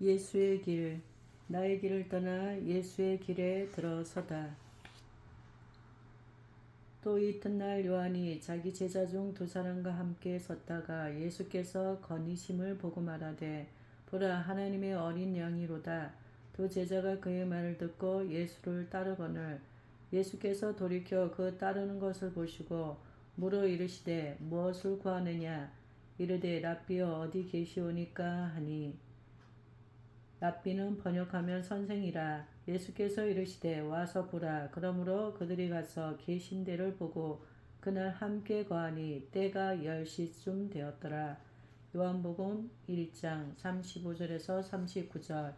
예수의 길, 나의 길을 떠나 예수의 길에 들어서다. 또 이튿날 요한이 자기 제자 중 두 사람과 함께 섰다가 예수께서 건의심을 보고 말하되 보라 하나님의 어린 양이로다. 두 제자가 그의 말을 듣고 예수를 따르거늘 예수께서 돌이켜 그 따르는 것을 보시고 물어 이르시되 무엇을 구하느냐. 이르되 랍비여 어디 계시오니까 하니 랍비는 번역하면 선생이라. 예수께서 이르시되 와서 보라. 그러므로 그들이 가서 계신 데를 보고 그날 함께 거하니 때가 10시쯤 되었더라. 요한복음 1장 35절에서 39절.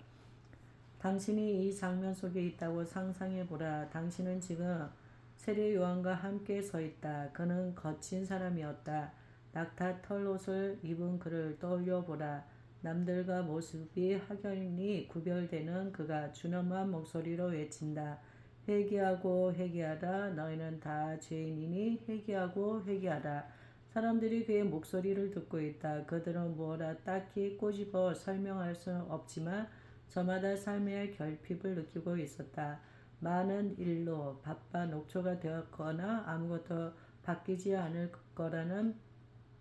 당신이 이 장면 속에 있다고 상상해 보라. 당신은 지금 세례 요한과 함께 서 있다. 그는 거친 사람이었다. 낙타 털 옷을 입은 그를 떠올려 보라. 남들과 모습이 확연히 구별되는 그가 준엄한 목소리로 외친다. 회개하고 회개하라. 너희는 다 죄인이니 회개하고 회개하라. 사람들이 그의 목소리를 듣고 있다. 그들은 뭐라 딱히 꼬집어 설명할 수는 없지만 저마다 삶의 결핍을 느끼고 있었다. 많은 일로 바빠 녹초가 되었거나 아무것도 바뀌지 않을 거라는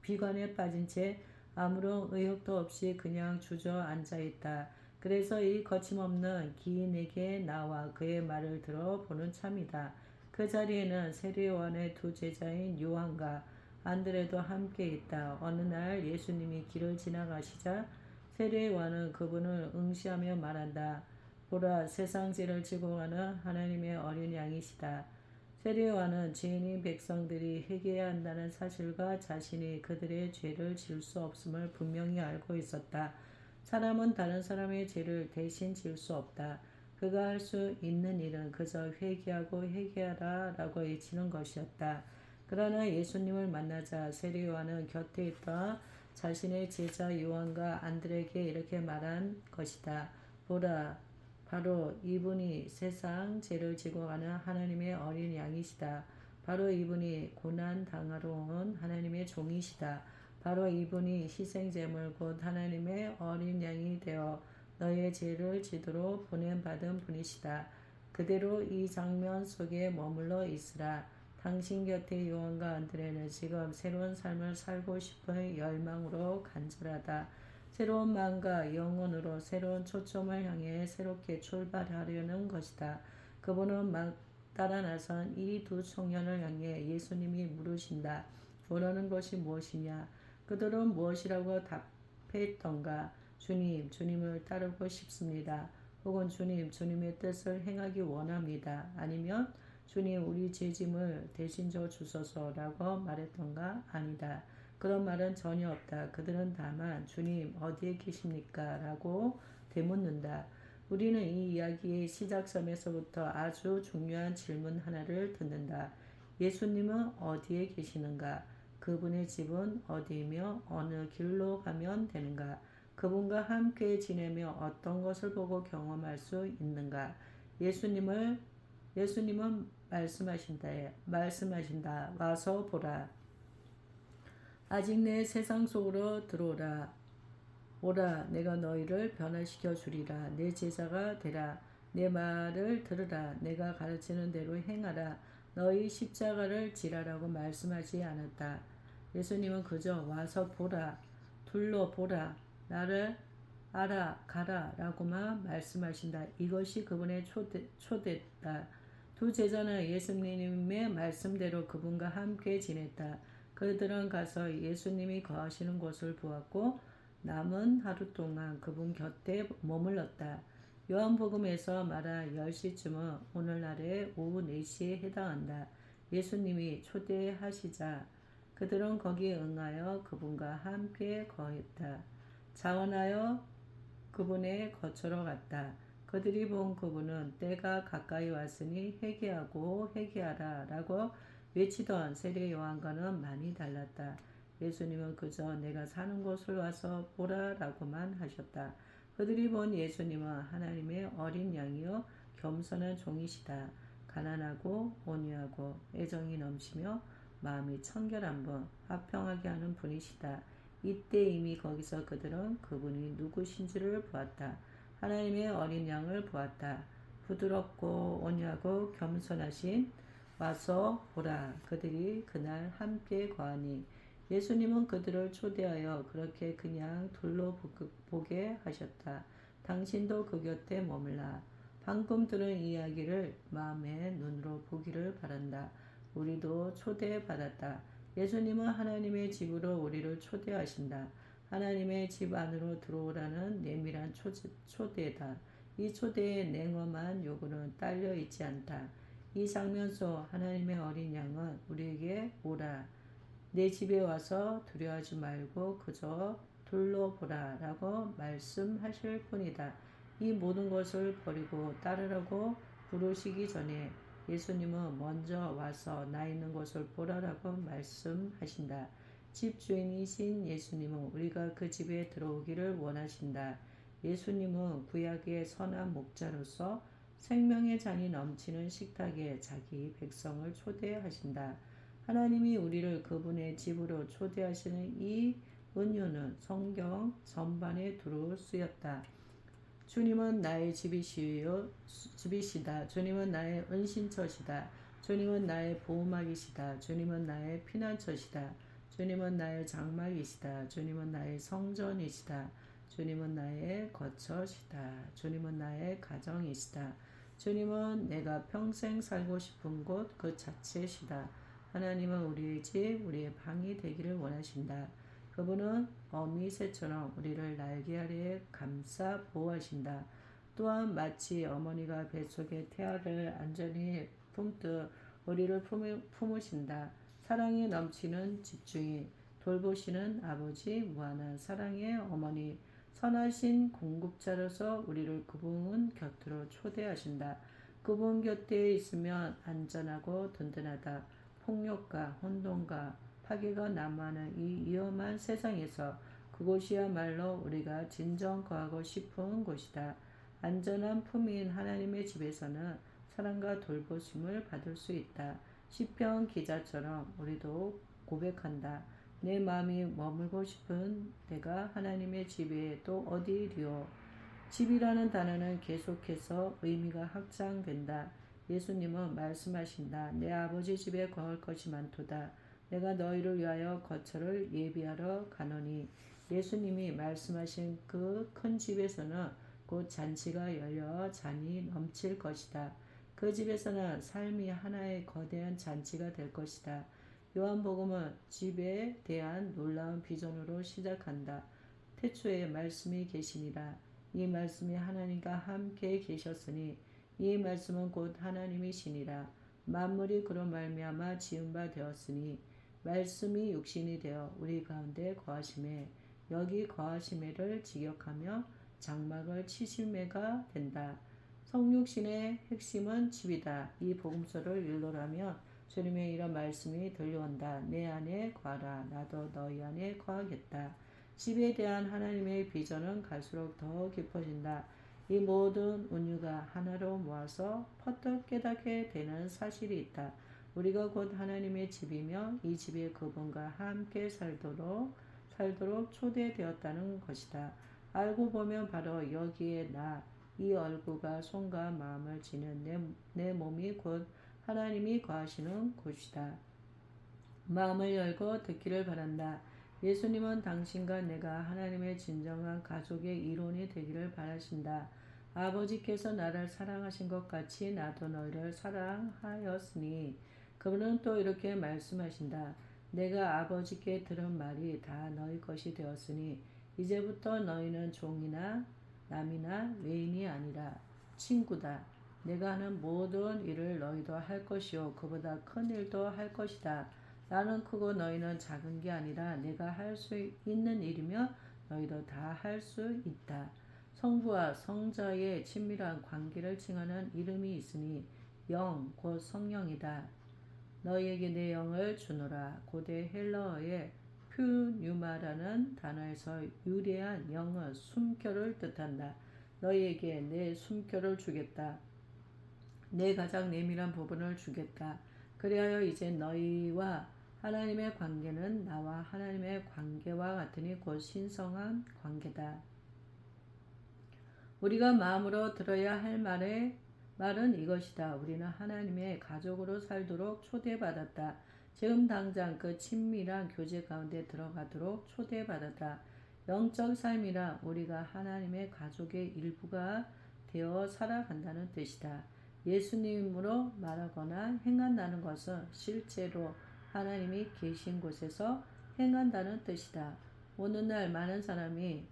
비관에 빠진 채 아무런 의욕도 없이 그냥 주저앉아 있다. 그래서 이 거침없는 기인에게 나와 그의 말을 들어보는 참이다. 그 자리에는 세례요한의 두 제자인 요한과 안드레도 함께 있다. 어느 날 예수님이 길을 지나가시자 세례요한은 그분을 응시하며 말한다. 보라 세상 죄를 지고 가는 하나님의 어린 양이시다. 세례요한은 죄인인 백성들이 회개해야 한다는 사실과 자신이 그들의 죄를 지을 수 없음을 분명히 알고 있었다. 사람은 다른 사람의 죄를 대신 지을 수 없다. 그가 할 수 있는 일은 그저 회개하고 회개하라 라고 외치는 것이었다. 그러나 예수님을 만나자 세례요한은 곁에 있던 자신의 제자 요한과 안드레에게 이렇게 말한 것이다. 보라, 바로 이분이 세상 죄를 지고 가는 하나님의 어린 양이시다. 바로 이분이 고난 당하러 온 하나님의 종이시다. 바로 이분이 희생제물 곧 하나님의 어린 양이 되어 너의 죄를 지도록 보냄받은 분이시다. 그대로 이 장면 속에 머물러 있으라. 당신 곁에 요한과 안드레는 지금 새로운 삶을 살고 싶은 열망으로 간절하다. 새로운 마음과 영혼으로 새로운 초점을 향해 새롭게 출발하려는 것이다. 그분은 막 따라 나선 이 두 청년을 향해 예수님이 물으신다. 원하는 것이 무엇이냐? 그들은 무엇이라고 답했던가? 주님, 주님을 따르고 싶습니다. 혹은 주님, 주님의 뜻을 행하기 원합니다. 아니면 주님, 우리 죄짐을 대신 져 주소서라고 말했던가? 아니다. 그런 말은 전혀 없다. 그들은 다만 주님 어디에 계십니까? 라고 되묻는다. 우리는 이 이야기의 시작점에서부터 아주 중요한 질문 하나를 듣는다. 예수님은 어디에 계시는가? 그분의 집은 어디이며 어느 길로 가면 되는가? 그분과 함께 지내며 어떤 것을 보고 경험할 수 있는가? 예수님은 말씀하신다. 와서 보라. 아직 내 세상 속으로 들어오라. 오라 내가 너희를 변화시켜 주리라. 내 제자가 되라. 내 말을 들으라. 내가 가르치는 대로 행하라. 너희 십자가를 지라라고 말씀하지 않았다. 예수님은 그저 와서 보라. 둘러보라. 나를 알아가라 라고만 말씀하신다. 이것이 그분의 초대다. 두 제자는 예수님의 말씀대로 그분과 함께 지냈다. 그들은 가서 예수님이 거하시는 곳을 보았고 남은 하루 동안 그분 곁에 머물렀다. 요한복음에서 말한 10시쯤은 오늘날의 오후 4시에 해당한다. 예수님이 초대하시자 그들은 거기에 응하여 그분과 함께 거했다. 자원하여 그분의 거처로 갔다. 그들이 본 그분은 때가 가까이 왔으니 회개하고 회개하라 라고 외치던 세례 요한과는 많이 달랐다. 예수님은 그저 내가 사는 곳을 와서 보라 라고만 하셨다. 그들이 본 예수님은 하나님의 어린 양이요 겸손한 종이시다. 가난하고 온유하고 애정이 넘치며 마음이 청결한 분, 화평하게 하는 분이시다. 이때 이미 거기서 그들은 그분이 누구신지를 보았다. 하나님의 어린 양을 보았다. 부드럽고 온유하고 겸손하신 와서 보라. 그들이 그날 함께 거하니 예수님은 그들을 초대하여 그렇게 그냥 둘러 보게 하셨다. 당신도 그 곁에 머물라. 방금 들은 이야기를 마음의 눈으로 보기를 바란다. 우리도 초대받았다. 예수님은 하나님의 집으로 우리를 초대하신다. 하나님의 집 안으로 들어오라는 내밀한 초대다. 이 초대의 냉엄한 요구는 딸려 있지 않다. 이 장면 속 하나님의 어린 양은 우리에게 오라. 내 집에 와서 두려워하지 말고 그저 둘러보라 라고 말씀하실 뿐이다. 이 모든 것을 버리고 따르라고 부르시기 전에 예수님은 먼저 와서 나 있는 곳을 보라라고 말씀하신다. 집 주인이신 예수님은 우리가 그 집에 들어오기를 원하신다. 예수님은 구약의 선한 목자로서 생명의 잔이 넘치는 식탁에 자기 백성을 초대하신다. 하나님이 우리를 그분의 집으로 초대하시는 이 은유는 성경 전반에 두루 쓰였다. 주님은 나의 집이시다. 주님은 나의 은신처시다. 주님은 나의 보호막이시다. 주님은 나의 피난처시다. 주님은 나의 장막이시다. 주님은 나의 성전이시다. 주님은 나의 거처시다. 주님은 나의 가정이시다. 주님은 내가 평생 살고 싶은 곳 그 자체시다. 하나님은 우리의 집, 우리의 방이 되기를 원하신다. 그분은 어미 새처럼 우리를 날개 아래에 감싸 보호하신다. 또한 마치 어머니가 뱃속에 태아를 안전히 품듯 우리를 품으신다. 사랑이 넘치는 집주인, 돌보시는 아버지, 무한한 사랑의 어머니, 선하신 공급자로서 우리를 그분 곁으로 초대하신다. 그분 곁에 있으면 안전하고 든든하다. 폭력과 혼돈과 파괴가 난무하는 이 위험한 세상에서 그곳이야말로 우리가 진정 거하고 싶은 곳이다. 안전한 품인 하나님의 집에서는 사랑과 돌보심을 받을 수 있다. 시편 기자처럼 우리도 고백한다. 내 마음이 머물고 싶은 내가 하나님의 집에 또 어디리요. 집이라는 단어는 계속해서 의미가 확장된다. 예수님은 말씀하신다. 내 아버지 집에 거할 것이 많도다. 내가 너희를 위하여 거처를 예비하러 가노니. 예수님이 말씀하신 그 큰 집에서는 곧 잔치가 열려 잔이 넘칠 것이다. 그 집에서는 삶이 하나의 거대한 잔치가 될 것이다. 요한복음은 집에 대한 놀라운 비전으로 시작한다. 태초에 말씀이 계시니라. 이 말씀이 하나님과 함께 계셨으니 이 말씀은 곧 하나님이시니라. 만물이 그로 말미암아 지은 바 되었으니 말씀이 육신이 되어 우리 가운데 거하심에 여기 거하심에를 직역하며 장막을 치심매가 된다. 성육신의 핵심은 집이다. 이 복음서를 일러라면 주님의 이런 말씀이 들려온다. 내 안에 거하라. 나도 너희 안에 거하겠다. 집에 대한 하나님의 비전은 갈수록 더 깊어진다. 이 모든 운유가 하나로 모아서 퍼뜩 깨닫게 되는 사실이 있다. 우리가 곧 하나님의 집이며 이 집에 그분과 함께 살도록 초대되었다는 것이다. 알고 보면 바로 여기에 이 얼굴과 손과 마음을 지닌 내 몸이 곧 하나님이 거하시는 곳이다. 마음을 열고 듣기를 바란다. 예수님은 당신과 내가 하나님의 진정한 가족의 일원이 되기를 바라신다. 아버지께서 나를 사랑하신 것 같이 나도 너희를 사랑하였으니. 그분은 또 이렇게 말씀하신다. 내가 아버지께 들은 말이 다 너희 것이 되었으니 이제부터 너희는 종이나 남이나 외인이 아니라 친구다. 내가 하는 모든 일을 너희도 할 것이요 그보다 큰 일도 할 것이다. 나는 크고 너희는 작은 게 아니라 내가 할 수 있는 일이며 너희도 다 할 수 있다. 성부와 성자의 친밀한 관계를 칭하는 이름이 있으니 영 곧 성령이다. 너희에게 내 영을 주노라. 고대 헬라어의 퓨뉴마라는 단어에서 유래한 영은 숨결을 뜻한다. 너희에게 내 숨결을 주겠다. 내 가장 내밀한 부분을 주겠다. 그리하여 이제 너희와 하나님의 관계는 나와 하나님의 관계와 같으니 곧 신성한 관계다. 우리가 마음으로 들어야 할 말은 이것이다. 우리는 하나님의 가족으로 살도록 초대받았다. 지금 당장 그 친밀한 교제 가운데 들어가도록 초대받았다. 영적 삶이라 우리가 하나님의 가족의 일부가 되어 살아간다는 뜻이다. 예수님으로 말하거나 행한다는 것은 실제로 하나님이 계신 곳에서 행한다는 뜻이다. 오늘날 많은 사람이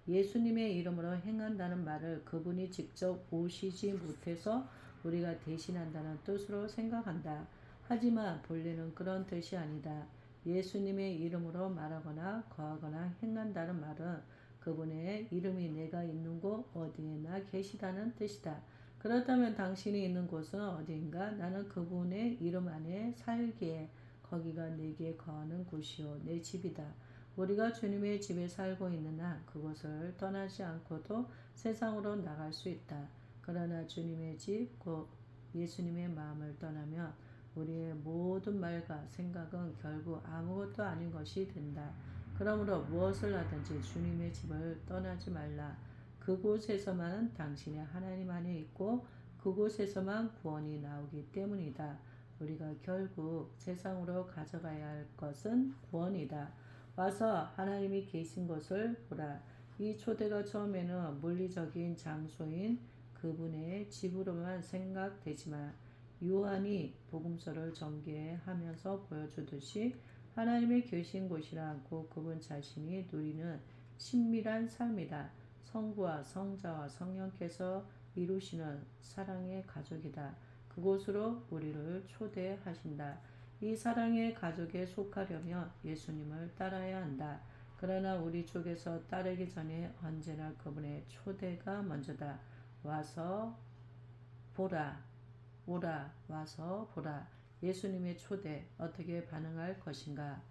예수님의 이름으로 행한다는 말을 그분이 직접 오시지 못해서 우리가 대신한다는 뜻으로 생각한다. 하지만 본래는 그런 뜻이 아니다. 예수님의 이름으로 말하거나 거하거나 행한다는 말은 그분의 이름이 내가 있는 곳 어디에나 계시다는 뜻이다. 그렇다면 당신이 있는 곳은 어디인가? 나는 그분의 이름 안에 살기에 거기가 내게 거하는 곳이요 내 집이다. 우리가 주님의 집에 살고 있는 한 그곳을 떠나지 않고도 세상으로 나갈 수 있다. 그러나 주님의 집, 곧 예수님의 마음을 떠나면 우리의 모든 말과 생각은 결국 아무것도 아닌 것이 된다. 그러므로 무엇을 하든지 주님의 집을 떠나지 말라. 그곳에서만 당신의 하나님 안에 있고 그곳에서만 구원이 나오기 때문이다. 우리가 결국 세상으로 가져가야 할 것은 구원이다. 와서 하나님이 계신 것을 보라. 이 초대가 처음에는 물리적인 장소인 그분의 집으로만 생각되지만 요한이 복음서를 전개하면서 보여주듯이 하나님의 계신 곳이란 곧 그분 자신이 누리는 친밀한 삶이다. 성부와 성자와 성령께서 이루시는 사랑의 가족이다. 그곳으로 우리를 초대하신다. 이 사랑의 가족에 속하려면 예수님을 따라야 한다. 그러나 우리 쪽에서 따르기 전에 언제나 그분의 초대가 먼저다. 와서 보라. 오라. 와서 보라. 예수님의 초대 어떻게 반응할 것인가?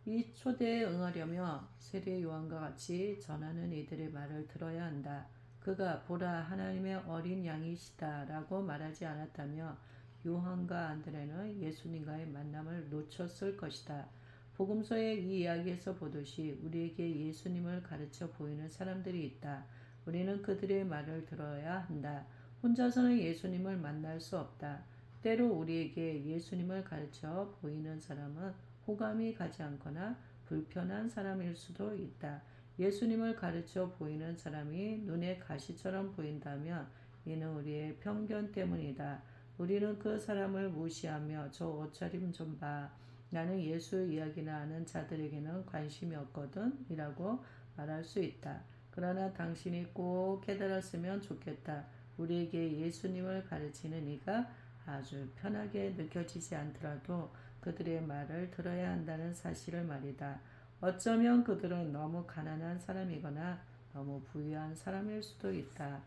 이 초대에 응하려면 세례 요한과 같이 전하는 이들의 말을 들어야 한다. 그가 보라 하나님의 어린 양이시다 라고 말하지 않았다면 요한과 안드레는 예수님과의 만남을 놓쳤을 것이다. 복음서의 이 이야기에서 보듯이 우리에게 예수님을 가르쳐 보이는 사람들이 있다. 우리는 그들의 말을 들어야 한다. 혼자서는 예수님을 만날 수 없다. 때로 우리에게 예수님을 가르쳐 보이는 사람은 호감이 가지 않거나 불편한 사람일 수도 있다. 예수님을 가르쳐 보이는 사람이 눈에 가시처럼 보인다면 이는 우리의 편견 때문이다. 우리는 그 사람을 무시하며 저 옷차림 좀 봐. 나는 예수 이야기나 하는 자들에게는 관심이 없거든 이라고 말할 수 있다. 그러나 당신이 꼭 깨달았으면 좋겠다. 우리에게 예수님을 가르치는 이가 아주 편하게 느껴지지 않더라도 그들의 말을 들어야 한다는 사실을 말이다. 어쩌면 그들은 너무 가난한 사람이거나 너무 부유한 사람일 수도 있다.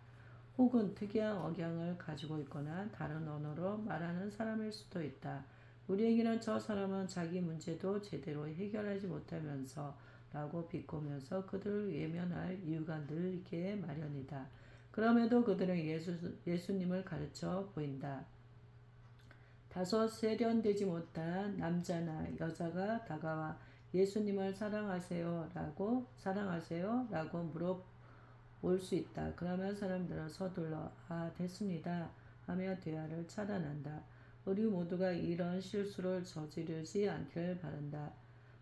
혹은 특이한 억양을 가지고 있거나 다른 언어로 말하는 사람일 수도 있다. 우리에게는 저 사람은 자기 문제도 제대로 해결하지 못하면서 라고 비꼬면서 그들을 외면할 이유가 늘 있게 마련이다. 그럼에도 그들은 예수님을 가르쳐 보인다. 다소 세련되지 못한 남자나 여자가 다가와 예수님을 사랑하세요 라고 물어볼 수 있다. 그러면 사람들은 서둘러 됐습니다 하며 대화를 차단한다. 우리 모두가 이런 실수를 저지르지 않길 바란다.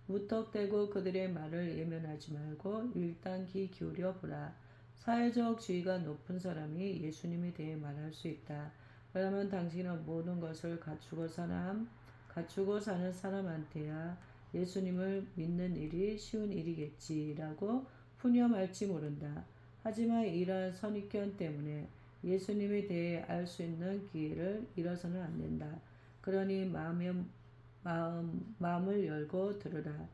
무턱대고 그들의 말을 예면하지 말고 일단 귀 기울여 보라. 사회적 지위가 높은 사람이 예수님에 대해 말할 수 있다. 그러면 당신은 모든 것을 갖추고 사는 사람한테야 예수님을 믿는 일이 쉬운 일이겠지라고 푸념할지 모른다. 하지만 이러한 선입견 때문에 예수님에 대해 알 수 있는 기회를 잃어서는 안 된다. 그러니 마음을 열고 들으라.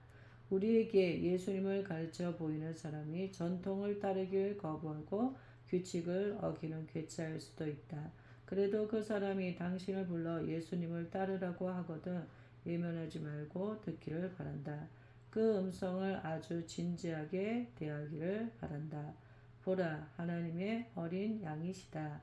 우리에게 예수님을 가르쳐 보이는 사람이 전통을 따르길 거부하고 규칙을 어기는 괴짜일 수도 있다. 그래도 그 사람이 당신을 불러 예수님을 따르라고 하거든 외면하지 말고 듣기를 바란다. 그 음성을 아주 진지하게 대하기를 바란다. 보라, 하나님의 어린 양이시다.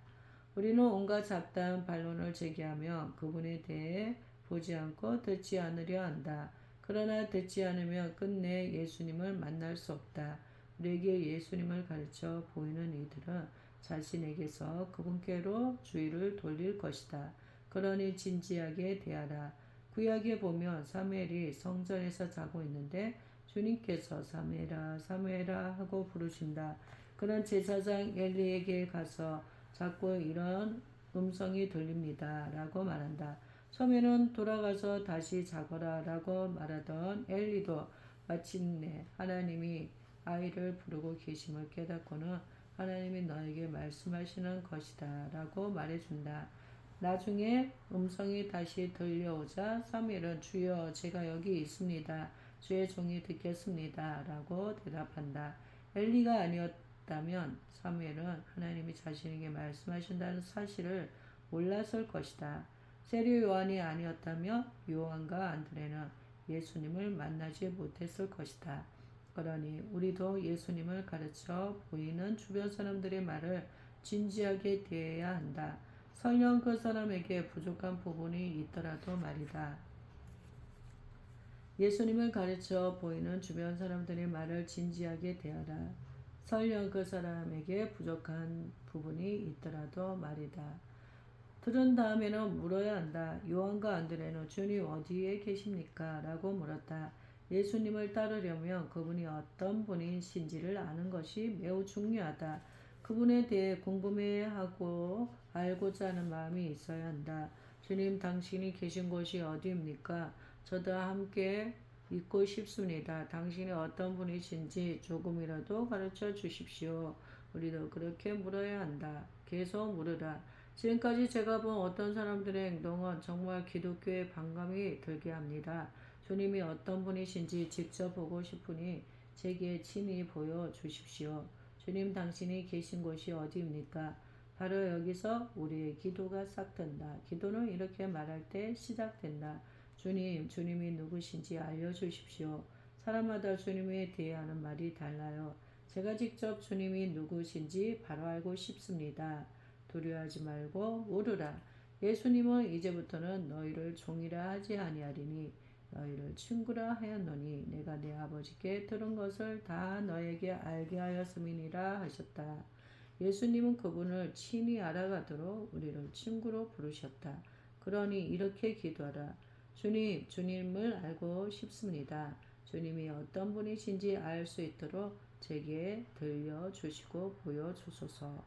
우리는 온갖 잡다한 반론을 제기하며 그분에 대해 보지 않고 듣지 않으려 한다. 그러나 듣지 않으면 끝내 예수님을 만날 수 없다. 우리에게 예수님을 가르쳐 보이는 이들은 자신에게서 그분께로 주의를 돌릴 것이다. 그러니 진지하게 대하라. 구약에 보면 사무엘이 성전에서 자고 있는데 주님께서 사무엘아 사무엘아 하고 부르신다. 그런 제사장 엘리에게 가서 자꾸 이런 음성이 들립니다. 라고 말한다. 처음에는 돌아가서 다시 자거라 라고 말하던 엘리도 마침내 하나님이 아이를 부르고 계심을 깨닫고는 하나님이 너에게 말씀하시는 것이다 라고 말해준다. 나중에 음성이 다시 들려오자 사무엘은 주여 제가 여기 있습니다. 주의 종이 듣겠습니다. 라고 대답한다. 엘리가 아니었다면 사무엘은 하나님이 자신에게 말씀하신다는 사실을 몰랐을 것이다. 세례 요한이 아니었다면 요한과 안드레는 예수님을 만나지 못했을 것이다. 그러니 우리도 예수님을 가르쳐 보이는 주변 사람들의 말을 진지하게 대해야 한다. 설령 그 사람에게 부족한 부분이 있더라도 말이다. 예수님을 가르쳐 보이는 주변 사람들의 말을 진지하게 대하라. 설령 그 사람에게 부족한 부분이 있더라도 말이다. 들은 다음에는 물어야 한다. 요한과 안드레는 주님 어디에 계십니까? 라고 물었다. 예수님을 따르려면 그분이 어떤 분이신지를 아는 것이 매우 중요하다. 그분에 대해 궁금해하고 알고자 하는 마음이 있어야 한다. 주님 당신이 계신 곳이 어디입니까? 저도 함께 있고 싶습니다. 당신이 어떤 분이신지 조금이라도 가르쳐 주십시오. 우리도 그렇게 물어야 한다. 계속 물으라. 지금까지 제가 본 어떤 사람들의 행동은 정말 기독교에 반감이 들게 합니다. 주님이 어떤 분이신지 직접 보고 싶으니 제게 친히 보여주십시오. 주님 당신이 계신 곳이 어디입니까? 바로 여기서 우리의 기도가 싹튼다. 기도는 이렇게 말할 때 시작된다. 주님, 주님이 누구신지 알려주십시오. 사람마다 주님에 대해 하는 말이 달라요. 제가 직접 주님이 누구신지 바로 알고 싶습니다. 두려워하지 말고 물으라. 예수님은 이제부터는 너희를 종이라 하지 아니하리니 너희를 친구라 하였노니 내가 내 아버지께 들은 것을 다 너에게 알게 하였음이니라 하셨다. 예수님은 그분을 친히 알아가도록 우리를 친구로 부르셨다. 그러니 이렇게 기도하라. 주님, 주님을 알고 싶습니다. 주님이 어떤 분이신지 알 수 있도록 제게 들려주시고 보여주소서.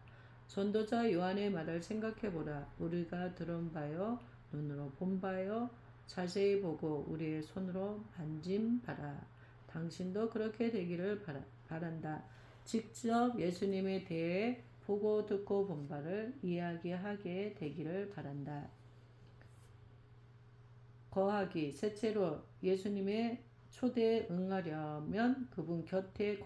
전도자 요한의 말을 생각해보라. 우리가 들은 바요, 눈으로 본 바요, 자세히 보고 우리의 손으로 만진 바라. 당신도 그렇게 되기를 바란다. 직접 예수님에 대해 보고 듣고 본 바를 이야기하게 되기를 바란다. 거하기. 셋째로 예수님의 초대에 응하려면 그분 곁에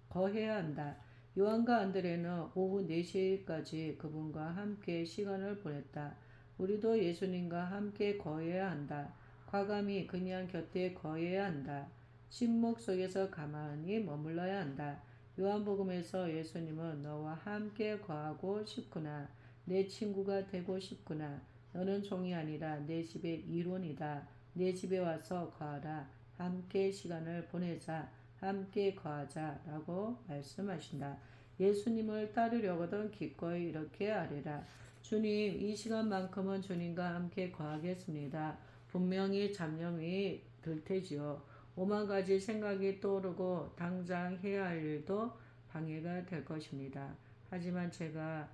거해야 한다. 요한과 안드레는 오후 4시까지 그분과 함께 시간을 보냈다. 우리도 예수님과 함께 거해야 한다. 과감히 그냥 곁에 거해야 한다. 침묵 속에서 가만히 머물러야 한다. 요한복음에서 예수님은 너와 함께 거하고 싶구나. 내 친구가 되고 싶구나. 너는 종이 아니라 내 집의 일원이다. 내 집에 와서 거하라. 함께 시간을 보내자. 함께 거하자. 라고 말씀하신다. 예수님을 따르려거든 기꺼이 이렇게 아뢰라. 주님, 이 시간만큼은 주님과 함께 거하겠습니다. 분명히 잡념이 들 테지요. 오만 가지 생각이 떠오르고 당장 해야 할 일도 방해가 될 것입니다. 하지만 제가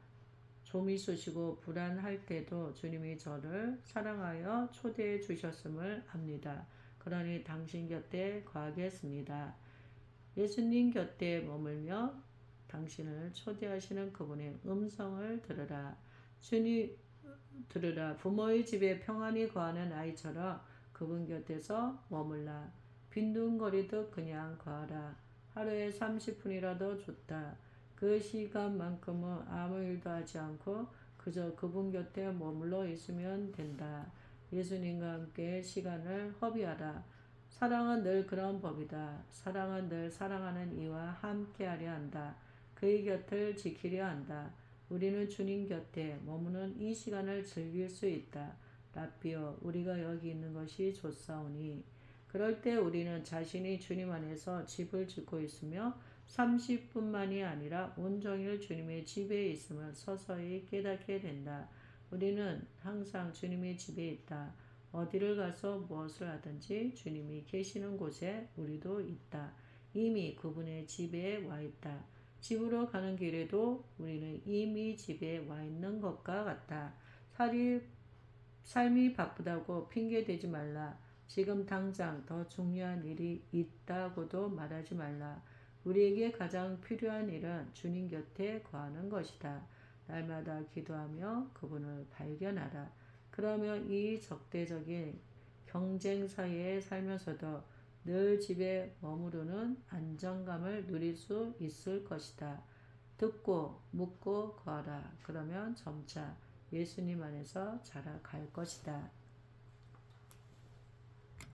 좀이 쑤시고 불안할 때도 주님이 저를 사랑하여 초대해 주셨음을 압니다. 그러니 당신 곁에 거하겠습니다. 예수님 곁에 머물며 당신을 초대하시는 그분의 음성을 들으라. 주님 들으라. 부모의 집에 평안히 거하는 아이처럼 그분 곁에서 머물라. 빈둥거리듯 그냥 거하라. 하루에 30분이라도 좋다. 그 시간만큼은 아무 일도 하지 않고 그저 그분 곁에 머물러 있으면 된다. 예수님과 함께 시간을 허비하라. 사랑은 늘 그런 법이다. 사랑은 늘 사랑하는 이와 함께하려 한다. 그의 곁을 지키려 한다. 우리는 주님 곁에 머무는 이 시간을 즐길 수 있다. 랍비여 우리가 여기 있는 것이 좋사오니 그럴 때 우리는 자신이 주님 안에서 집을 짓고 있으며 30분만이 아니라 온종일 주님의 집에 있음을 서서히 깨닫게 된다. 우리는 항상 주님의 집에 있다. 어디를 가서 무엇을 하든지 주님이 계시는 곳에 우리도 있다. 이미 그분의 집에 와 있다. 집으로 가는 길에도 우리는 이미 집에 와 있는 것과 같다. 삶이 바쁘다고 핑계대지 말라. 지금 당장 더 중요한 일이 있다고도 말하지 말라. 우리에게 가장 필요한 일은 주님 곁에 거하는 것이다. 날마다 기도하며 그분을 발견하라. 그러면 이 적대적인 경쟁 사이에 살면서도 늘 집에 머무르는 안정감을 누릴 수 있을 것이다. 듣고 묻고 거하라. 그러면 점차 예수님 안에서 자라갈 것이다.